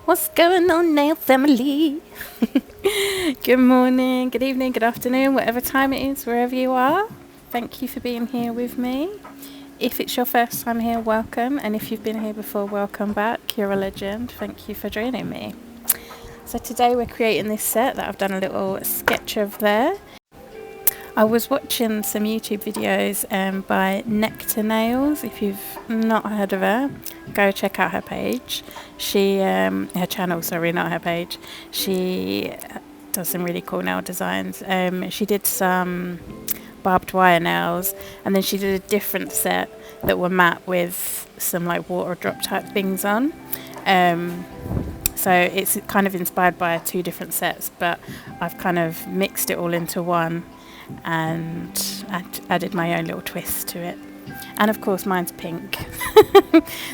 What's going on now, family? Good morning, good evening, good afternoon, whatever time it is, wherever you are. Thank you for being here with me. If it's your first time here, welcome. And if you've been here before, welcome back. You're a legend. Thank you for joining me. So today we're creating this set that I've done a little sketch of there. I was watching some YouTube videos by Nectar Nails. If you've not heard of her, go check out her page. Her channel, sorry, not her page. She does some really cool nail designs. She did some barbed wire nails, and then she did a different set that were matte with some like water drop type things on. So it's kind of inspired by two different sets, but I've kind of mixed it all into one and added my own little twist to it. And of course mine's pink.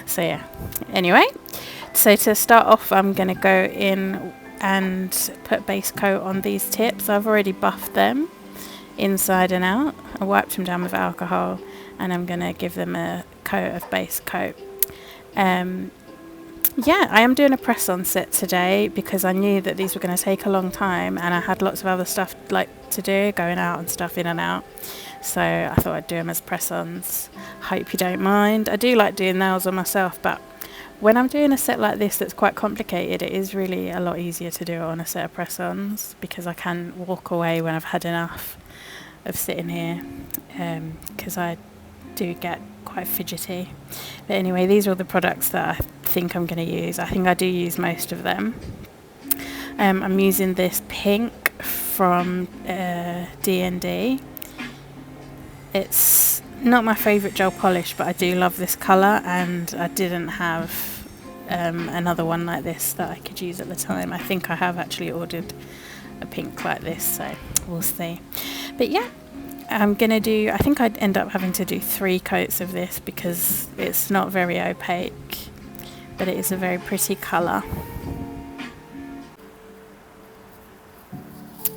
So yeah, anyway, so to start off I'm going to go in and put base coat on these tips. I've already buffed them inside and out. I wiped them down with alcohol and I'm going to give them a coat of base coat. Yeah, I am doing a press-on set today because I knew that these were going to take a long time and I had lots of other stuff like to do, going out and stuff, in and out. So I thought I'd do them as press-ons. Hope you don't mind. I do like doing nails on myself, but when I'm doing a set like this that's quite complicated, it is really a lot easier to do it on a set of press-ons because I can walk away when I've had enough of sitting here, because I do get quite fidgety. But anyway, these are all the products that I think I'm going to use. I think I do use most of them. I'm using this pink from D&D. It's not my favourite gel polish, but I do love this colour, and I didn't have another one like this that I could use at the time. I think I have actually ordered a pink like this, so we'll see. But yeah, I'm going to do, I think I'd end up having to do 3 coats of this because it's not very opaque, but it is a very pretty colour.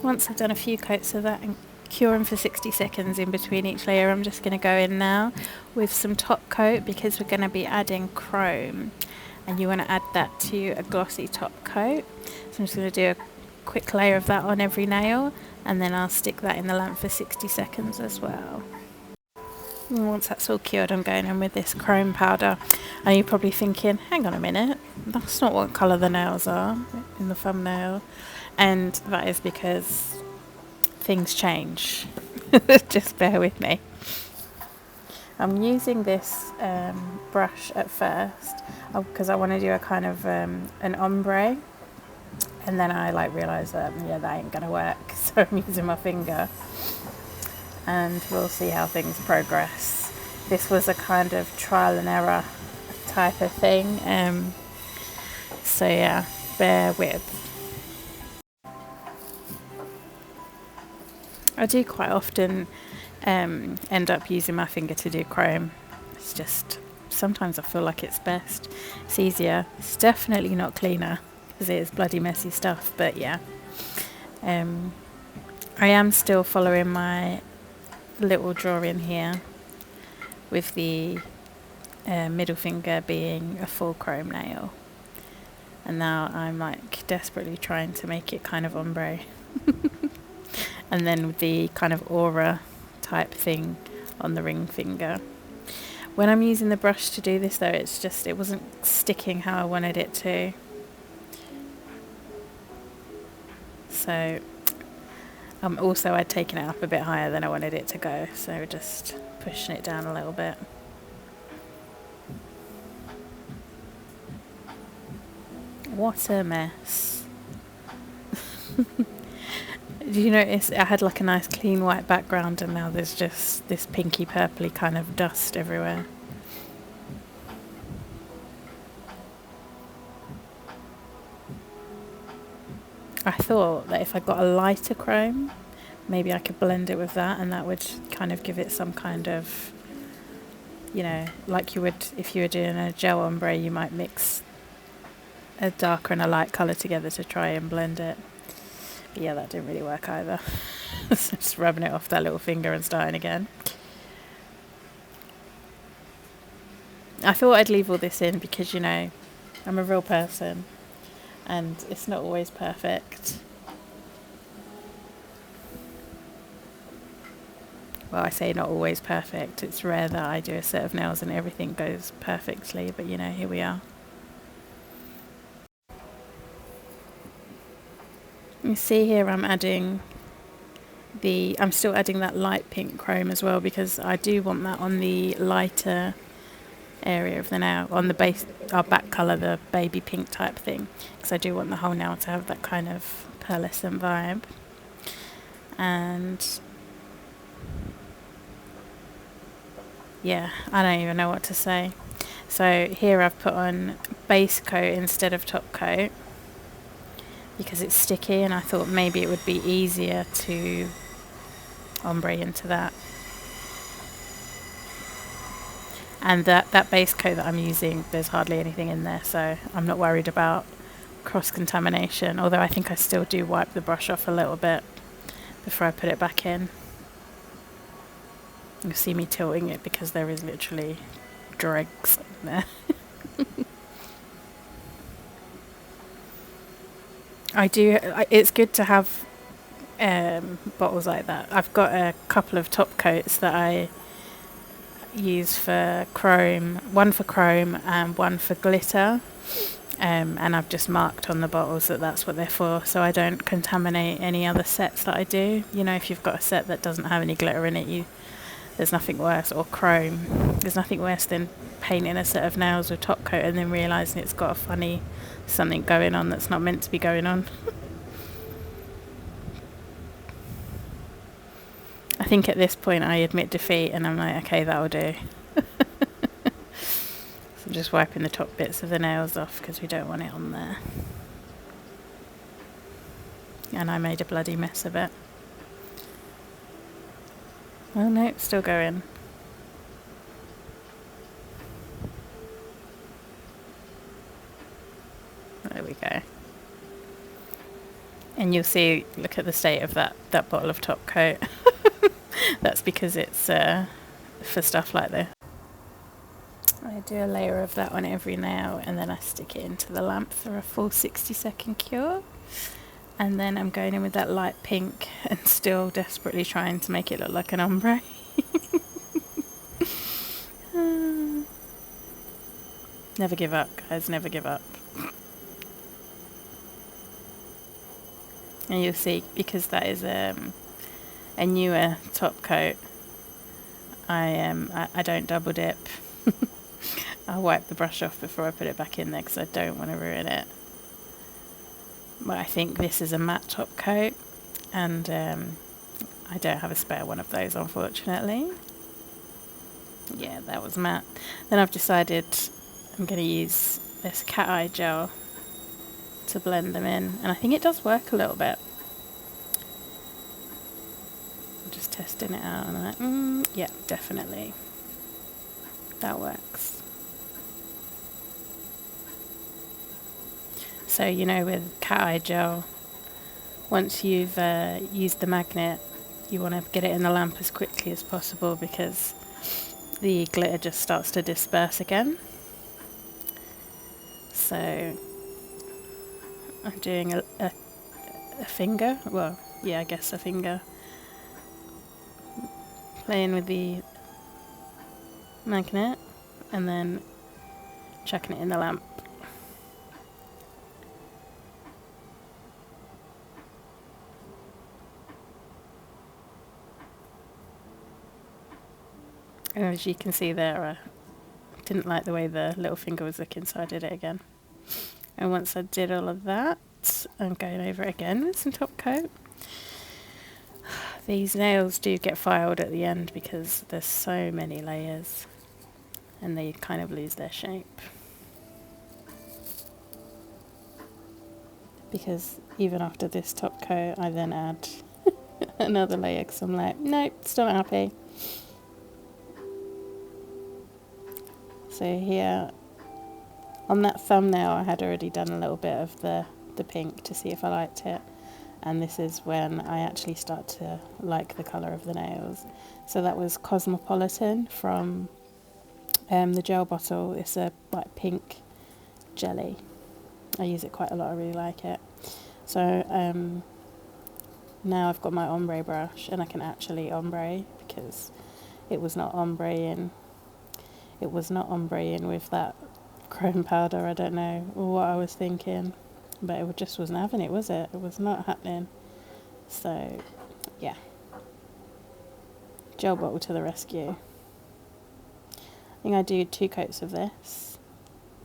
Once I've done a few coats of that and cure them for 60 seconds in between each layer, I'm just going to go in now with some top coat because we're going to be adding chrome and you want to add that to a glossy top coat. So I'm just going to do a quick layer of that on every nail, and then I'll stick that in the lamp for 60 seconds as well. And once that's all cured, I'm going in with this chrome powder. And you're probably thinking, hang on a minute, that's not what colour the nails are in the thumbnail. And that is because things change. Just bear with me. I'm using this brush at first because I want to do a kind of an ombre. And then I realised that, that ain't going to work. So I'm using my finger. And we'll see how things progress. This was a kind of trial and error type of thing. So yeah, bear with. I do quite often end up using my finger to do chrome. It's just, sometimes I feel like it's best. It's easier. It's definitely not cleaner, because it is bloody messy stuff, but yeah. I am still following my little drawing here with the middle finger being a full chrome nail, and now I'm desperately trying to make it kind of ombre. And then with the kind of aura type thing on the ring finger. When I'm using the brush to do this though, it wasn't sticking how I wanted it to. So I'd taken it up a bit higher than I wanted it to go, so just pushing it down a little bit. What a mess. Do you notice I had a nice clean white background and now there's just this pinky purpley kind of dust everywhere? I thought that if I got a lighter chrome, maybe I could blend it with that, and that would kind of give it some kind of, like you would if you were doing a gel ombre, you might mix a darker and a light colour together to try and blend it. But yeah, that didn't really work either. Just rubbing it off that little finger and starting again. I thought I'd leave all this in because, I'm a real person. and it's not always perfect. Well, I say not always perfect. It's rare that I do a set of nails and everything goes perfectly, but you know, here we are. You see here I'm still adding that light pink chrome as well, because I do want that on the lighter area of the nail, on the base, our back colour, the baby pink type thing, because I do want the whole nail to have that kind of pearlescent vibe. And yeah, I don't even know what to say. So here I've put on base coat instead of top coat because it's sticky, and I thought maybe it would be easier to ombre into that. And that base coat that I'm using, there's hardly anything in there, so I'm not worried about cross-contamination, although I think I still do wipe the brush off a little bit before I put it back in. You'll see me tilting it because there is literally dregs in there. It's good to have bottles like that. I've got a couple of top coats that I use for chrome, one for chrome and one for glitter, and I've just marked on the bottles that that's what they're for, so I don't contaminate any other sets that I do. You know, if you've got a set that doesn't have any glitter in it, there's nothing worse, or chrome, there's nothing worse than painting a set of nails with top coat and then realising it's got a funny something going on that's not meant to be going on. I think at this point I admit defeat and I'm like, okay, that'll do. So I'm just wiping the top bits of the nails off because we don't want it on there. And I made a bloody mess of it. Oh no, it's still going. There we go. And you'll see, look at the state of that bottle of top coat. That's because it's for stuff like this. I do a layer of that on every nail and then I stick it into the lamp for a full 60-second cure. And then I'm going in with that light pink and still desperately trying to make it look like an ombre. Never give up, guys, never give up. And you'll see, because that is a newer top coat, I don't double dip. I'll wipe the brush off before I put it back in there because I don't want to ruin it. But I think this is a matte top coat, and I don't have a spare one of those, unfortunately. Yeah, that was matte. Then I've decided I'm going to use this cat eye gel to blend them in, and I think it does work a little bit. I'm just testing it out and I'm like, yeah, definitely. That works. So, you know, with cat eye gel, once you've used the magnet, you want to get it in the lamp as quickly as possible because the glitter just starts to disperse again. So I'm doing a finger, well, yeah, I guess a finger, playing with the magnet and then chucking it in the lamp. And as you can see there, I didn't like the way the little finger was looking, so I did it again. And once I did all of that, I'm going over it again with some top coat. These nails do get filed at the end because there's so many layers and they kind of lose their shape. Because even after this top coat, I then add another layer because I'm like, nope, still not happy. So here, on that thumbnail, I had already done a little bit of the pink to see if I liked it. And this is when I actually start to like the colour of the nails. So that was Cosmopolitan from the gel bottle. It's a like pink jelly. I use it quite a lot, I really like it. So now I've got my ombre brush and I can actually ombre, because it was not ombreing with that chrome powder. I don't know what I was thinking, but it just wasn't having it, was it? It was not happening. So yeah, gel bottle to the rescue. I think I do 2 coats of this,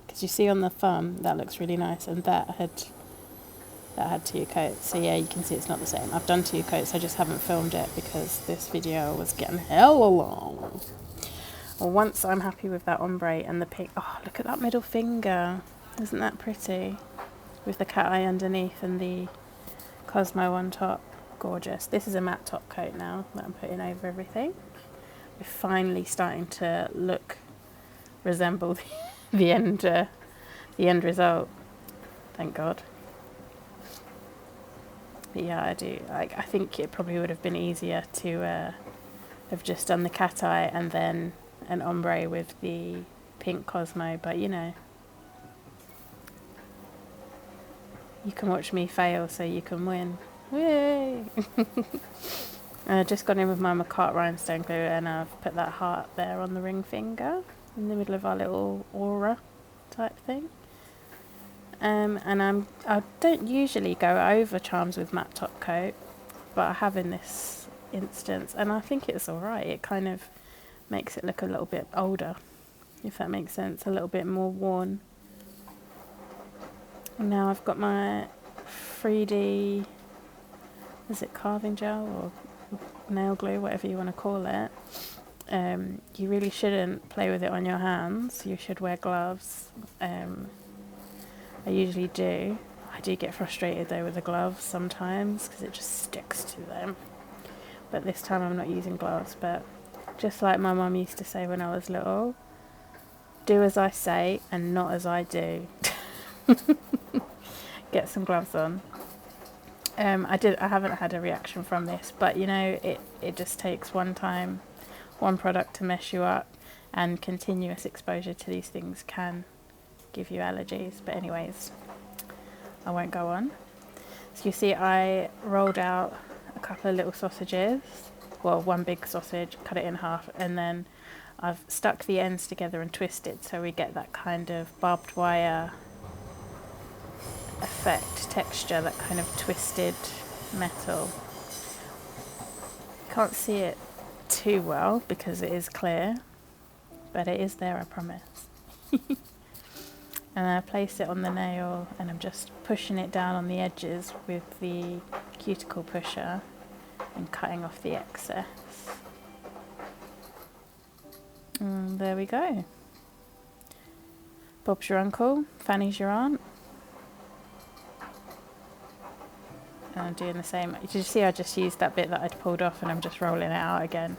because you see on the thumb that looks really nice, and that had 2 coats. So yeah, you can see it's not the same. I've done 2 coats, I just haven't filmed it because this video was getting hella long. Well, once I'm happy with that ombre and the pink, oh look at that middle finger, isn't that pretty? With the cat eye underneath and the Cosmo on top, gorgeous. This is a matte top coat now that I'm putting over everything. We're finally starting to resemble the end result, thank God. But yeah, I think it probably would have been easier to have just done the cat eye and then an ombre with the pink Cosmo, but you know, you can watch me fail so you can win. Yay! Just gone in with my Cate rhinestone glue, and I've put that heart there on the ring finger in the middle of our little aura type thing. And I don't usually go over charms with matte top coat, but I have in this instance, and I think it's alright. It kind of makes it look a little bit older, if that makes sense, a little bit more worn. And now I've got my 3D, is it carving gel or nail glue, whatever you want to call it. You really shouldn't play with it on your hands. You should wear gloves. I usually do. I do get frustrated though with the gloves sometimes because it just sticks to them. But this time I'm not using gloves, but just like my mum used to say when I was little, do as I say and not as I do. Get some gloves on. I haven't had a reaction from this, but you know, it just takes one product to mess you up, and continuous exposure to these things can give you allergies. But anyways, I won't go on. So you see I rolled out a couple of little sausages, well, one big sausage, cut it in half, and then I've stuck the ends together and twisted so we get that kind of barbed wire effect, texture, that kind of twisted metal. Can't see it too well because it is clear, but it is there, I promise. And I place it on the nail and I'm just pushing it down on the edges with the cuticle pusher and cutting off the excess. And there we go. Bob's your uncle, Fanny's your aunt. And I'm doing the same. Did you see I just used that bit that I'd pulled off and I'm just rolling it out again.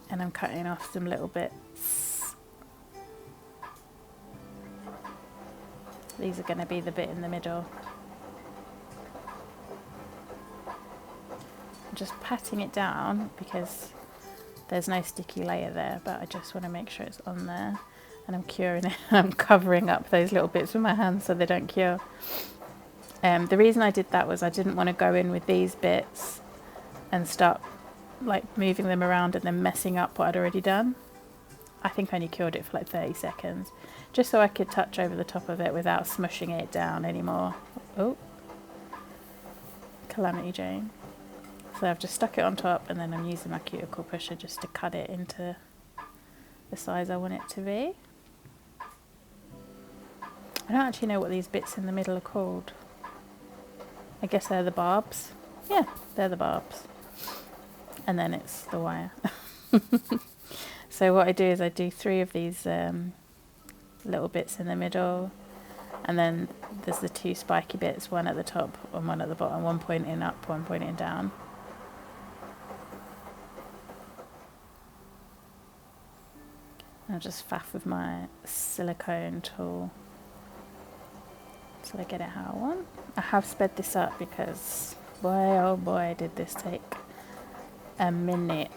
And I'm cutting off some little bits. These are going to be the bit in the middle. I'm just patting it down because there's no sticky layer there, but I just want to make sure it's on there. And I'm curing it. I'm covering up those little bits with my hands so they don't cure. The reason I did that was I didn't want to go in with these bits and start like moving them around and then messing up what I'd already done. I think I only cured it for like 30 seconds, just so I could touch over the top of it without smushing it down anymore. Oh, Calamity Jane. So I've just stuck it on top and then I'm using my cuticle pusher just to cut it into the size I want it to be. I don't actually know what these bits in the middle are called. I guess they're the barbs. Yeah, they're the barbs. And then it's the wire. So what I do is I do 3 of these little bits in the middle, and then there's the 2 spiky bits, one at the top and one at the bottom, one pointing up, one pointing down. I'll just faff with my silicone tool till I get it how I want. I have sped this up because boy oh boy did this take a minute.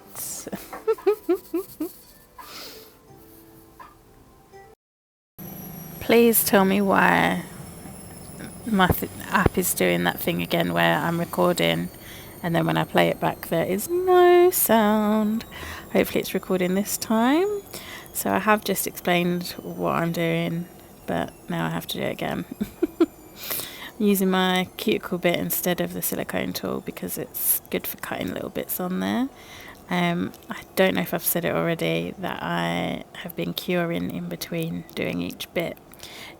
Please tell me why my app is doing that thing again where I'm recording and then when I play it back there is no sound. Hopefully it's recording this time. So I have just explained what I'm doing, but now I have to do it again. I'm using my cuticle bit instead of the silicone tool because it's good for cutting little bits on there. I don't know if I've said it already that I have been curing in between doing each bit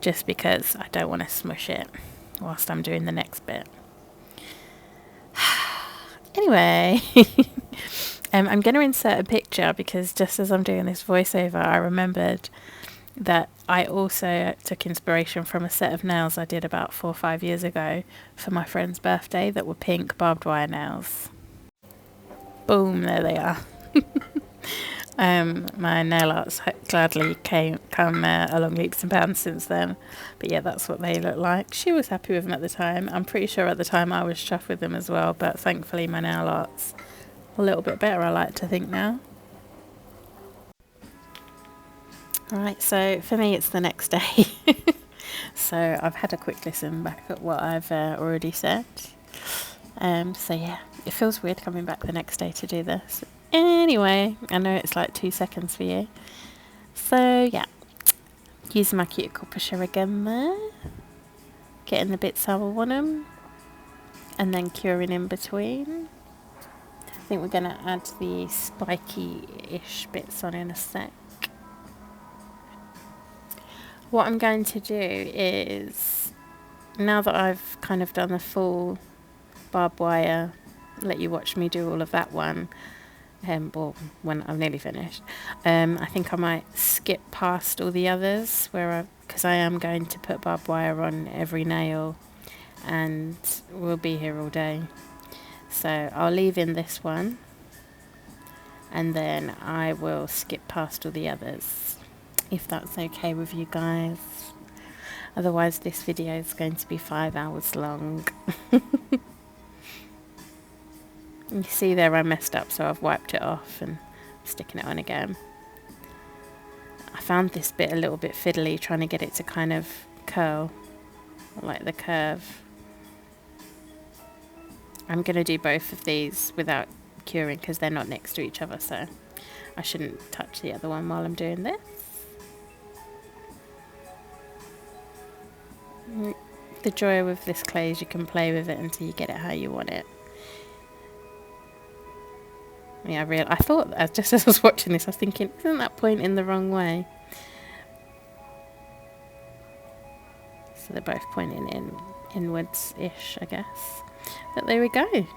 just because I don't want to smush it whilst I'm doing the next bit. Anyway, I'm going to insert a picture because just as I'm doing this voiceover, I remembered that I also took inspiration from a set of nails I did about 4 or 5 years ago for my friend's birthday that were pink barbed wire nails. Boom, there they are. My nail art's gladly come along leaps and bounds since then. But yeah, that's what they look like. She was happy with them at the time. I'm pretty sure at the time I was chuffed with them as well. But thankfully my nail art's a little bit better, I like to think now. Right, so for me it's the next day. So I've had a quick listen back at what I've already said. So yeah, it feels weird coming back the next day to do this. Anyway, I know it's like 2 seconds for you. So yeah, using my cuticle pusher again there. Getting the bits how I want them. And then curing in between. I think we're going to add the spiky-ish bits on in a sec. What I'm going to do is, now that I've kind of done the full barbed wire, let you watch me do all of that one, well, when I'm nearly finished, I think I might skip past all the others because I am going to put barbed wire on every nail and we'll be here all day. So I'll leave in this one and then I will skip past all the others, if that's okay with you guys. Otherwise this video is going to be 5 hours long. You see there I messed up, so I've wiped it off and I'm sticking it on again. I found this bit a little bit fiddly, trying to get it to kind of curl, like the curve. I'm going to do both of these without curing because they're not next to each other, so I shouldn't touch the other one while I'm doing this. The joy with this clay is you can play with it until you get it how you want it. Yeah, I thought, just as I was watching this, I was thinking, isn't that pointing the wrong way? So they're both pointing inwards-ish, I guess. But there we go.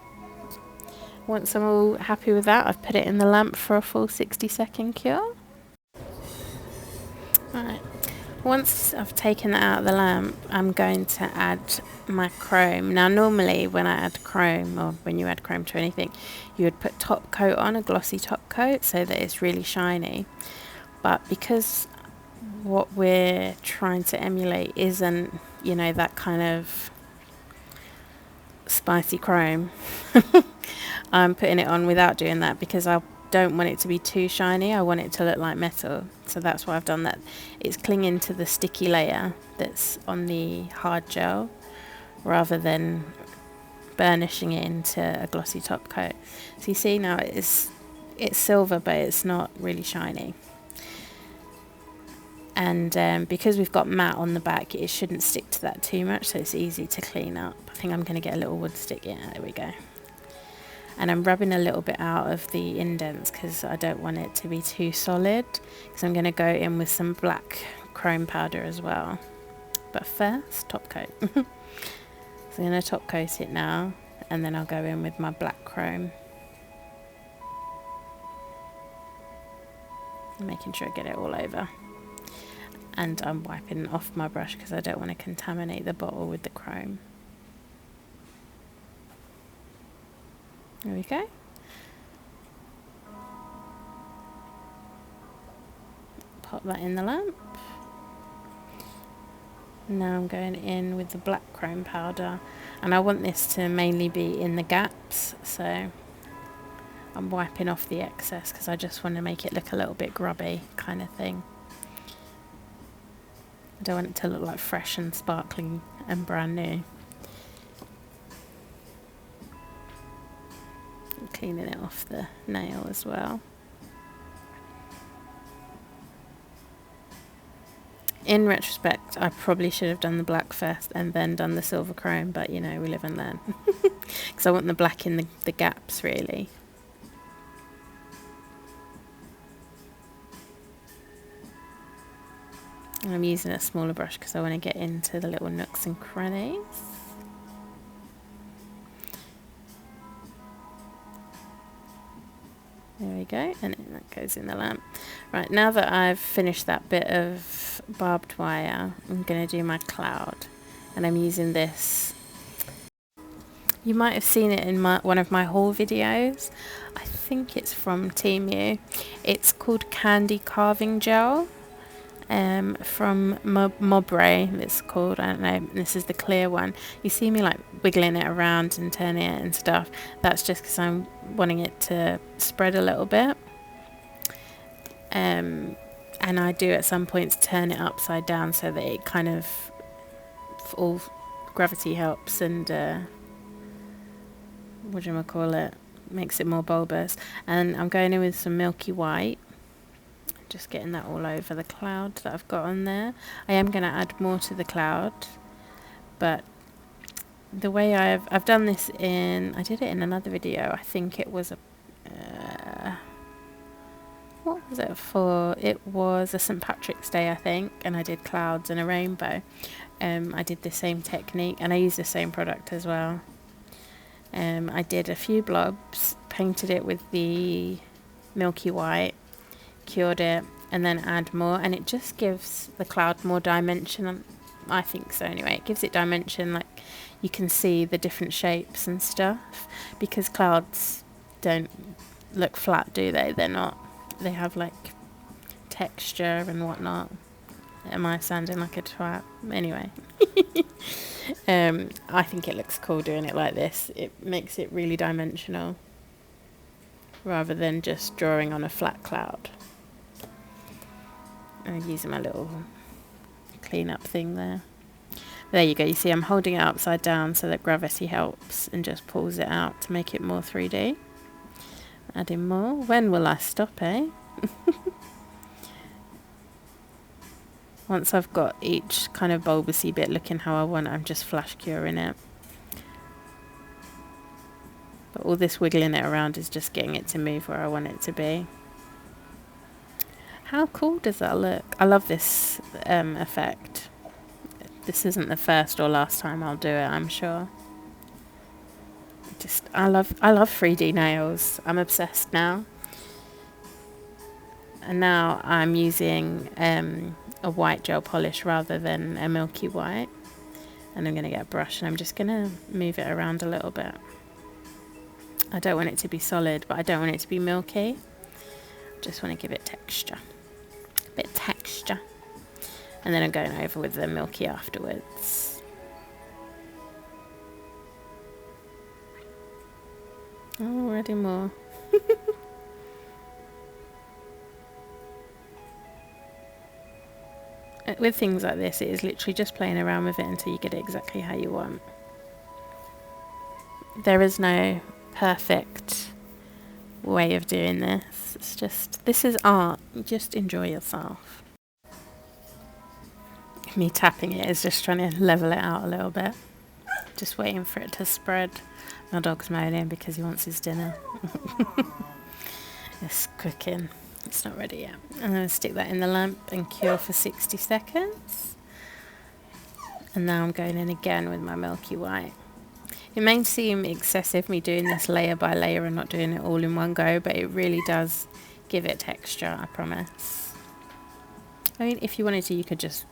Once I'm all happy with that, I've put it in the lamp for a full 60-second cure. Right. Once I've taken that out of the lamp, I'm going to add my chrome. Now normally when I add chrome, or when you add chrome to anything, you would put top coat on, a glossy top coat, so that it's really shiny. But because what we're trying to emulate isn't, you know, that kind of spicy chrome, I'm putting it on without doing that because I don't want it to be too shiny. I want it to look like metal, so that's why I've done that. It's clinging to the sticky layer that's on the hard gel rather than burnishing it into a glossy top coat. So you see now it's silver, but it's not really shiny. And because we've got matte on the back, it shouldn't stick to that too much, so it's easy to clean up. I think I'm going to get a little wood stick. Yeah, there we go. And I'm rubbing a little bit out of the indents because I don't want it to be too solid, because I'm going to go in with some black chrome powder as well. But first, top coat. So I'm going to top coat it now, and then I'll go in with my black chrome. Making sure I get it all over. And I'm wiping off my brush because I don't want to contaminate the bottle with the chrome. There we go. Pop that in the lamp. Now I'm going in with the black chrome powder, and I want this to mainly be in the gaps, so I'm wiping off the excess because I just want to make it look a little bit grubby kind of thing. I don't want it to look like fresh and sparkling and brand new. Cleaning it off the nail as well. In retrospect, I probably should have done the black first and then done the silver chrome, but you know, we live and learn. Because I want the black in the gaps, really. And I'm using a smaller brush because I want to get into the little nooks and crannies. There we go, and that goes in the lamp. Right, now that I've finished that bit of barbed wire, I'm going to do my cloud. And I'm using this. You might have seen it in one of my haul videos. I think it's from Temu. It's called Candy Carving Gel. From Ombré, it's called. I don't know. This is the clear one. You see me like wiggling it around and turning it and stuff. That's just because I'm wanting it to spread a little bit. And I do at some points turn it upside down so that it kind of all gravity helps and what do you call it? Makes it more bulbous. And I'm going in with some milky white. Just getting that all over the cloud that I've got on there. I am going to add more to the cloud, but the way I've done this I did it in another video. I think it was what was it for? It was a St. Patrick's Day, I think, and I did clouds and a rainbow. I did the same technique and I used the same product as well. I did a few blobs, painted it with the milky white, cured it, and then add more, and it just gives the cloud more dimension. I think so anyway. It gives it dimension, like you can see the different shapes and stuff, because clouds don't look flat, do they? They're not. They have like texture and whatnot. Am I sounding like a twat? Anyway. I think it looks cool doing it like this. It makes it really dimensional rather than just drawing on a flat cloud. I'm using my little clean up thing there. There you go. You see I'm holding it upside down so that gravity helps and just pulls it out to make it more 3D. Adding more. When will I stop, eh? Once I've got each kind of bulbousy bit looking how I want, I'm just flash curing it. But all this wiggling it around is just getting it to move where I want it to be. How cool does that look? I love this effect. This isn't the first or last time I'll do it, I'm sure. I love 3D nails. I'm obsessed now. And now I'm using a white gel polish rather than a milky white. And I'm going to get a brush and I'm just going to move it around a little bit. I don't want it to be solid, but I don't want it to be milky. Just want to give it texture. A bit of texture. And then I'm going over with the milky afterwards. Oh, already more. With things like this, it is literally just playing around with it until you get it exactly how you want. There is no perfect way of doing this. It's just, this is art. Just enjoy yourself. Me tapping it is just trying to level it out a little bit. Just waiting for it to spread. My dog's moaning because he wants his dinner. It's cooking. It's not ready yet. I'm going to stick that in the lamp and cure for 60 seconds. And now I'm going in again with my milky white. It may seem excessive me doing this layer by layer and not doing it all in one go, but it really does give it texture, I promise. I mean, if you wanted to, you could just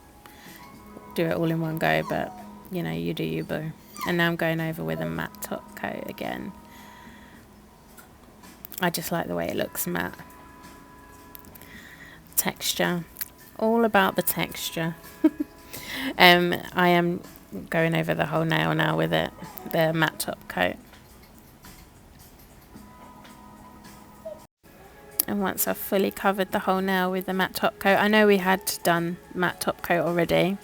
do it all in one go, but you know, you do you, boo. And now I'm going over with a matte top coat again. I just like the way it looks matte. Texture, all about the texture. I am going over the whole nail now with it, the matte top coat. And once I've fully covered the whole nail with the matte top coat, I know we had done matte top coat already,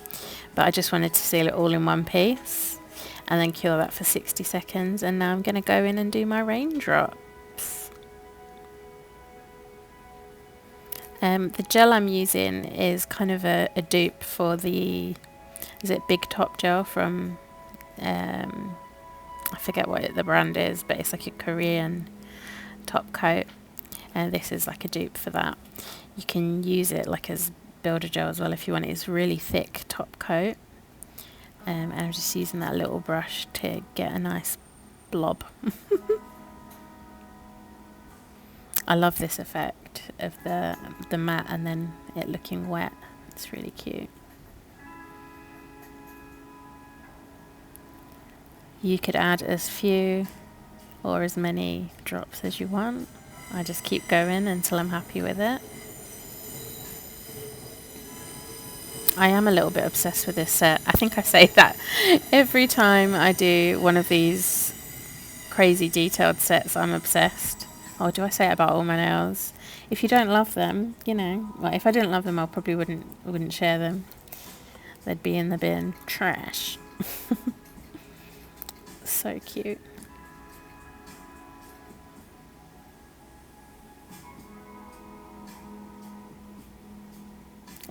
but I just wanted to seal it all in one piece and then cure that for 60 seconds. And now I'm going to go in and do my raindrops. The gel I'm using is kind of a dupe for the, is it Big Top gel from, I forget what the brand is, but it's like a Korean top coat. And this is like a dupe for that. You can use it like as builder gel as well if you want it. It's really thick top coat. And I'm just using that little brush to get a nice blob. I love this effect of the matte and then it looking wet. It's really cute. You could add as few or as many drops as you want. I just keep going until I'm happy with it. I am a little bit obsessed with this set. I think I say that every time I do one of these crazy detailed sets, I'm obsessed. Oh, do I say it about all my nails? If you don't love them, you know, well, if I didn't love them, I probably wouldn't share them. They'd be in the bin. Trash. So cute.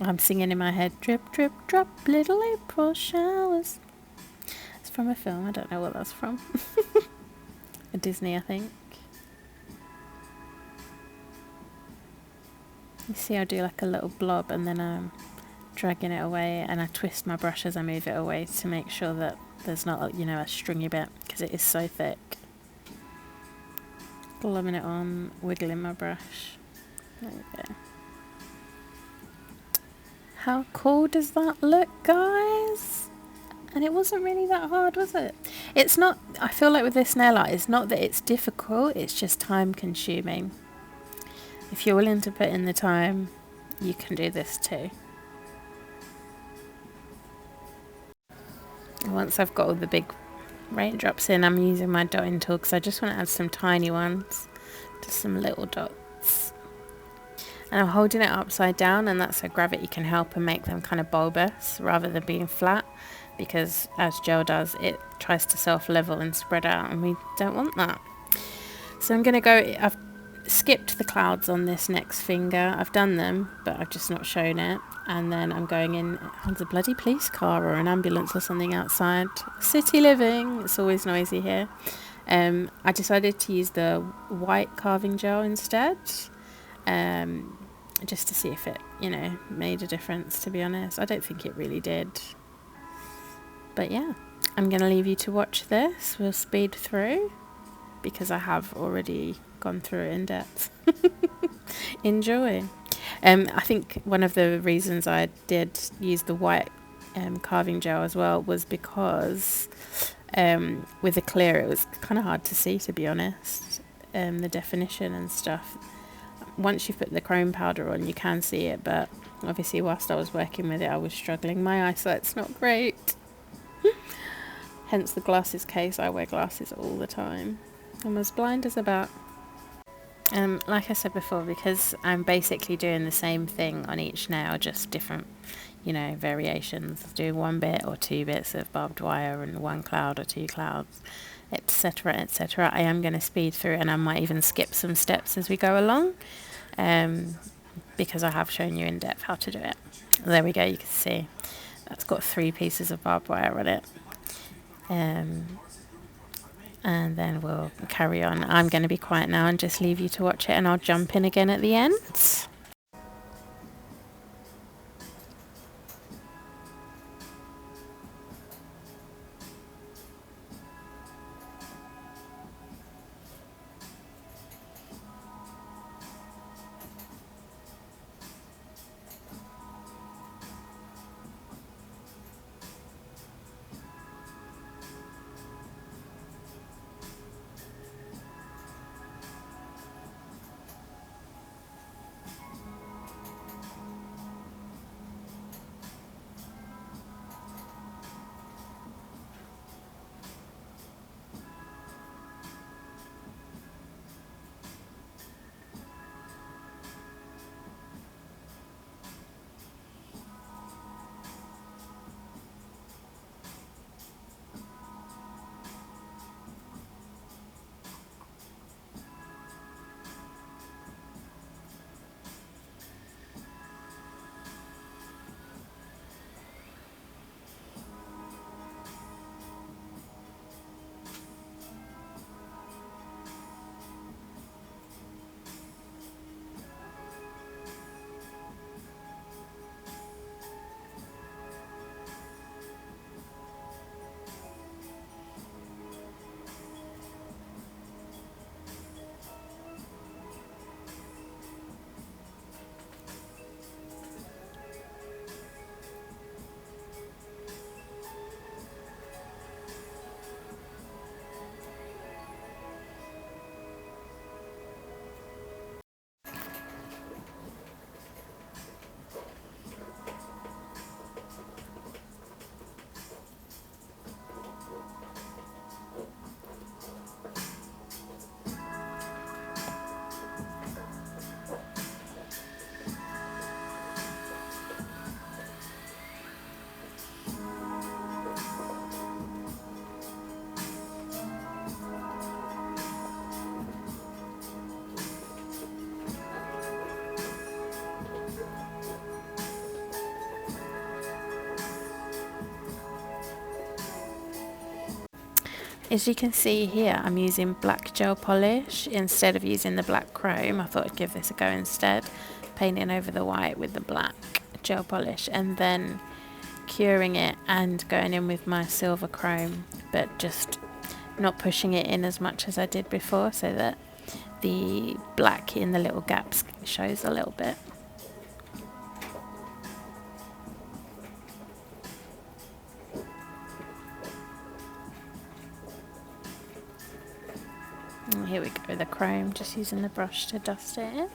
I'm singing in my head, drip, drip, drop, little April showers. It's from a film, I don't know what that's from. A Disney, I think. You see I do like a little blob and then I'm dragging it away and I twist my brush as I move it away to make sure that there's not, you know, a stringy bit because it is so thick. Globbing it on, wiggling my brush. There we go. How cool does that look, guys? And it wasn't really that hard, was it? It's not, I feel like with this nail art, it's not that it's difficult, it's just time consuming. If you're willing to put in the time, you can do this too. Once I've got all the big raindrops in, I'm using my dotting tool because I just want to add some tiny ones, just some little dots. And I'm holding it upside down, and that's so gravity can help and make them kind of bulbous rather than being flat, because as gel does, it tries to self-level and spread out, and we don't want that. So I'm going to go, I've skipped the clouds on this next finger. I've done them, but I've just not shown it. And then I'm going in, there's a bloody police car or an ambulance or something outside. City living, it's always noisy here. I decided to use the white carving gel instead. Just to see if it, you know, made a difference, to be honest. I don't think it really did. But yeah, I'm going to leave you to watch this. We'll speed through because I have already gone through it in depth. Enjoy. I think one of the reasons I did use the white carving gel as well was because with the clear it was kind of hard to see, to be honest, the definition and stuff. Once you put the chrome powder on, you can see it, but obviously whilst I was working with it, I was struggling. My eyesight's not great. Hence the glasses case. I wear glasses all the time. I'm as blind as a bat. Like I said before, because I'm basically doing the same thing on each nail, just different, you know, variations. Doing one bit or two bits of barbed wire and one cloud or two clouds, etc., etc. I am going to speed through, and I might even skip some steps as we go along, because I have shown you in depth how to do it. There we go. You can see that's got 3 pieces of barbed wire on it. And then we'll carry on. I'm going to be quiet now and just leave you to watch it, and I'll jump in again at the end. As you can see here, I'm using black gel polish instead of using the black chrome. I thought I'd give this a go instead, painting over the white with the black gel polish and then curing it and going in with my silver chrome, but just not pushing it in as much as I did before, so that the black in the little gaps shows a little bit. And here we go, the chrome, just using the brush to dust it in.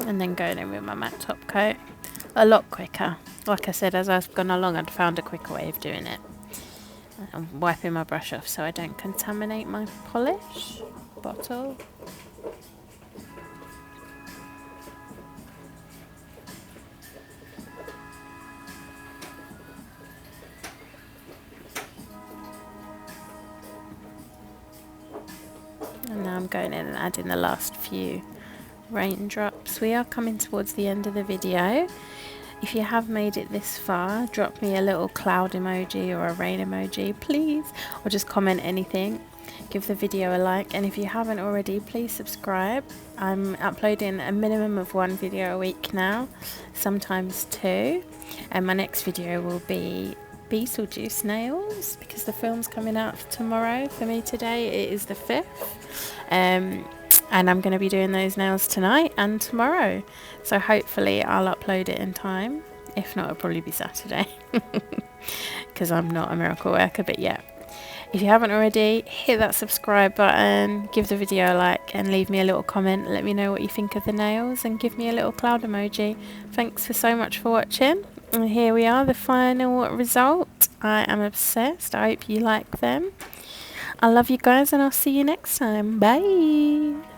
And then going in with my matte top coat, a lot quicker. Like I said, as I've gone along, I'd found a quicker way of doing it. I'm wiping my brush off so I don't contaminate my polish bottle. And now I'm going in and adding the last few raindrops. We are coming towards the end of the video. If you have made it this far, drop me a little cloud emoji or a rain emoji, please, or just comment anything. Give the video a like, and if you haven't already, please subscribe. I'm uploading a minimum of 1 video a week now, sometimes 2, and my next video will be Beetlejuice nails, because the film's coming out tomorrow. For me today it is the 5th, and I'm going to be doing those nails tonight and tomorrow, so hopefully I'll upload it in time. If not, it'll probably be Saturday because I'm not a miracle worker. But yeah, if you haven't already, hit that subscribe button, give the video a like, and leave me a little comment. Let me know what you think of the nails and give me a little cloud emoji. Thanks for so much for watching, and here we are, the final result. I am obsessed. I hope you like them. I love you guys, and I'll see you next time. Bye.